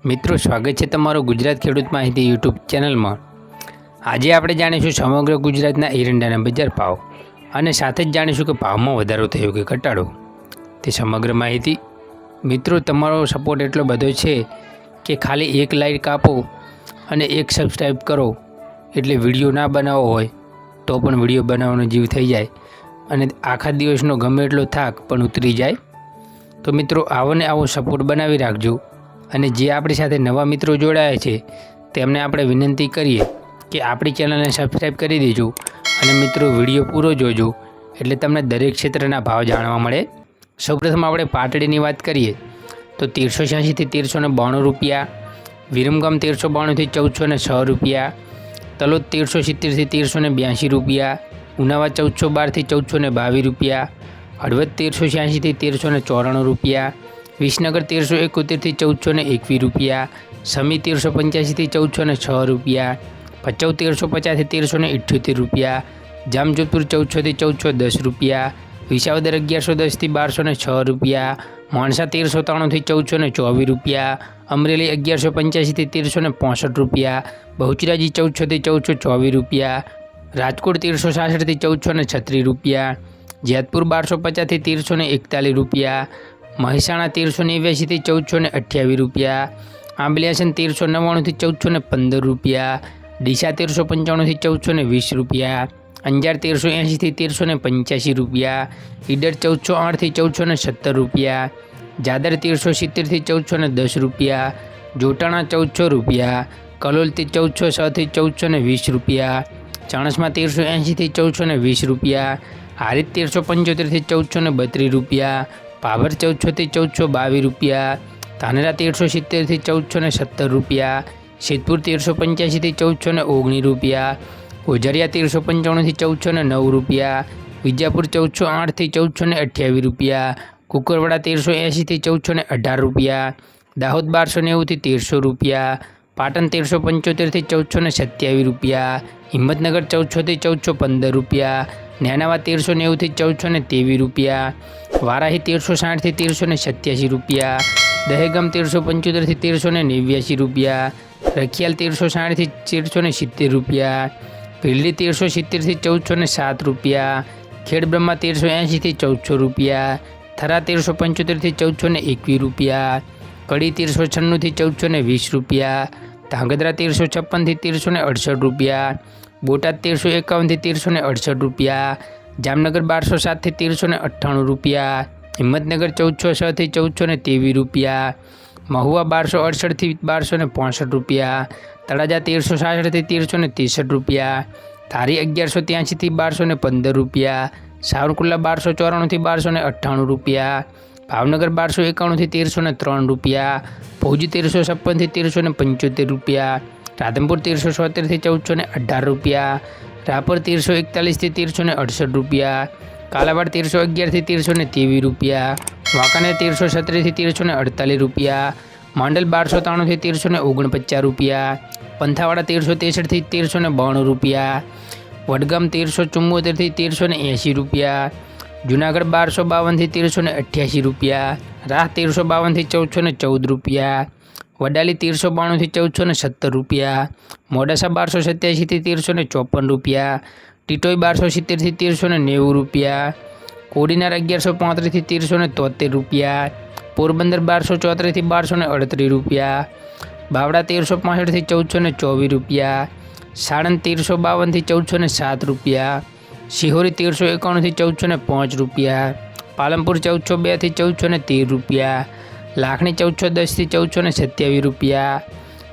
મિત્રો સ્વાગત છે તમારો ગુજરાત ખેડૂત માહિતી યુટ્યુબ ચેનલમાં। આજે આપણે જાણીશું સમગ્ર ગુજરાતના એરંડાના બજાર ભાવ અને સાથે જ જાણીશું કે ભાવમાં વધારો થયો કે ઘટાડો તે સમગ્ર માહિતી। મિત્રો તમારો સપોર્ટ એટલો બધો છે કે ખાલી એક લાઈક આપો અને એક સબસ્ક્રાઈબ કરો એટલે વિડીયો ના બનાવવો હોય તો પણ વિડીયો બનાવવાનો જીવ થઈ જાય અને આખા દિવસનો ગમે એટલો થાક પણ ઉતરી જાય। તો મિત્રો આવો ને આવો સપોર્ટ બનાવી રાખજો અને જે આપણી સાથે નવા મિત્રો જોડાયા છે તેમને આપણે વિનંતી કરીએ કે આપણી ચેનલને સબસ્ક્રાઈબ કરી દેજો અને મિત્રો વિડીયો પૂરો જોજો એટલે તમને દરેક ક્ષેત્રના ભાવ જાણવા મળે। સૌપ્રથમ આપણે પાટડીની વાત કરીએ તો 1386 થી 1392 રૂપિયા, વિરમગામ 1392 થી 1406 રૂપિયા, તલોદ 1370 થી 1382 રૂપિયા, ઉનાવા 1412 થી 1422 રૂપિયા, હળવદ 1386 થી 1394 રૂપિયા, વિસનગર 1371 થી 1421 રૂપિયા, સમી 1385 થી 1406 રૂપિયા, ભચાઉ 1350 થી 1378 રૂપિયા, જામજોધપુર 1400 થી 1410 રૂપિયા, વિસાવદર 1110 થી 1206 રૂપિયા, માણસા 1393 થી 1424 રૂપિયા, અમરેલી 1185 થી 1365 રૂપિયા, બહુચરાજી 1400 થી 1424 રૂપિયા, રાજકોટ 1366 થી 1436 રૂપિયા, જેતપુર 1250 થી 1341 રૂપિયા, મહેસાણા 1389 થી 1428 રૂપિયા, આંબલિયાસન 1399 થી 1415 રૂપિયા, ડીસા 1395 થી 1420 રૂપિયા, અંજાર 1380 થી 1385 રૂપિયા, ઈડર 1408 થી 1417 રૂપિયા, જાદર 1370 થી 1410 રૂપિયા, જોટાણા 1400 રૂપિયા, કલોલ 1406 થી 1420 રૂપિયા, ચાણસ્મા 1380 થી 1420 રૂપિયા, હારીજ 1375 થી 1432 રૂપિયા, પાભર 1400 થી 1422 રૂપિયા, ધાનેરા 1370 થી 1417 રૂપિયા, સિદ્ધપુર 1385 થી 1419 રૂપિયા, ઓઝરિયા 1395 થી 1409 રૂપિયા, વિજાપુર 1408 થી 1428 રૂપિયા, કુકરવાડા 1380 થી 1418 રૂપિયા, દાહોદ 1290 થી 1300 રૂપિયા, પાટણ 1375 થી 1427 રૂપિયા, હિંમતનગર 1400 થી 1415 રૂપિયા, નેનાવા 1390 થી 1423 રૂપિયા, વારાહી 1360 થી 1387 રૂપિયા, દહેગામ 1375 થી 1389 રૂપિયા, રખિયાલ 1360 થી 1370 રૂપિયા, ભીલડી 1370 થી 1407 રૂપિયા, ખેડબ્રહ્મા 1380 થી 1400 રૂપિયા, થરા 1375 થી 1421 રૂપિયા, કડી 1396 થી 1420 રૂપિયા, ધાંગધ્રા 1356 થી 1368 રૂપિયા, બોટાદ 1351 થી 1368 રૂપિયા, જામનગર 1207 થી 1398 રૂપિયા, હિંમતનગર 1406 થી 1423 રૂપિયા, મહુવા 1268 થી 1265 રૂપિયા, તળાજા 1366 થી 1363 રૂપિયા, ધારી 1183 થી 1215 રૂપિયા, સાવરકુંડલા 1294 થી 1298 રૂપિયા, ભાવનગર 1291 થી 1303 રૂપિયા, ભુજ 1356 થી 1375 રૂપિયા, રાધનપુર 1376 થી 1418 રૂપિયા, રાપર 1341 થી 1368 રૂપિયા, કાલાવાડ 1311 થી 1323 રૂપિયા, વાંકાનેર 1317 થી 1348 રૂપિયા, માંડલ 1293 થી 1349 રૂપિયા, પંથાવાડા 1363 થી 1392 રૂપિયા, વડગામ 1374 થી 1380 રૂપિયા, જુનાગઢ 1252 થી 1388 રૂપિયા, રાહ 1352 થી 1414 રૂપિયા, વડાલી 1392 થી 1417 રૂપિયા, મોડાસા 1287 થી 1354 રૂપિયા, ટીટોઈ 1270 થી 1390 રૂપિયા, કોડીનાર 1135 થી 1373 રૂપિયા, પોરબંદર 1234 થી 1238 રૂપિયા, બાવડા 1365 થી 1424 રૂપિયા, સાણંદ 1352 થી 1407 રૂપિયા, શિહોરી 1351 થી 1405 રૂપિયા, પાલનપુર 1402 થી 1413 રૂપિયા, લાખણી 1410 થી 1427 રૂપિયા,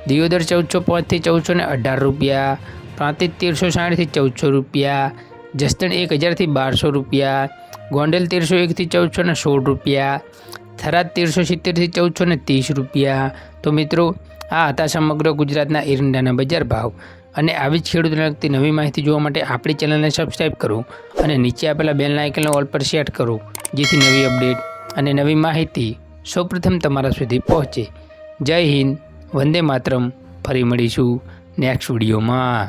દિયોદર 1405 થી 1418 રૂપિયા, પ્રાંતિજ 1360 થી 1400 રૂપિયા, જસદણ 1000 થી 1200 રૂપિયા, ગોંડલ 1301 થી 1416 રૂપિયા, થરાદ 1370 થી 1430 રૂપિયા। તો મિત્રો આ હતા સમગ્ર ગુજરાતના એરંડાના બજાર ભાવ અને આવી જ ખેડૂતોને લગતી નવી માહિતી જોવા માટે આપણી ચેનલને સબસ્ક્રાઈબ કરો અને નીચે આપેલા બેલ આઇકનને ઓલ પર સેટ કરો જેથી નવી અપડેટ અને નવી માહિતી સૌપ્રથમ તમારા સુધી પહોંચે। જય હિન્દ, વંદે માતરમ। ફરી મળીશું નેક્સ્ટ વિડીયોમાં।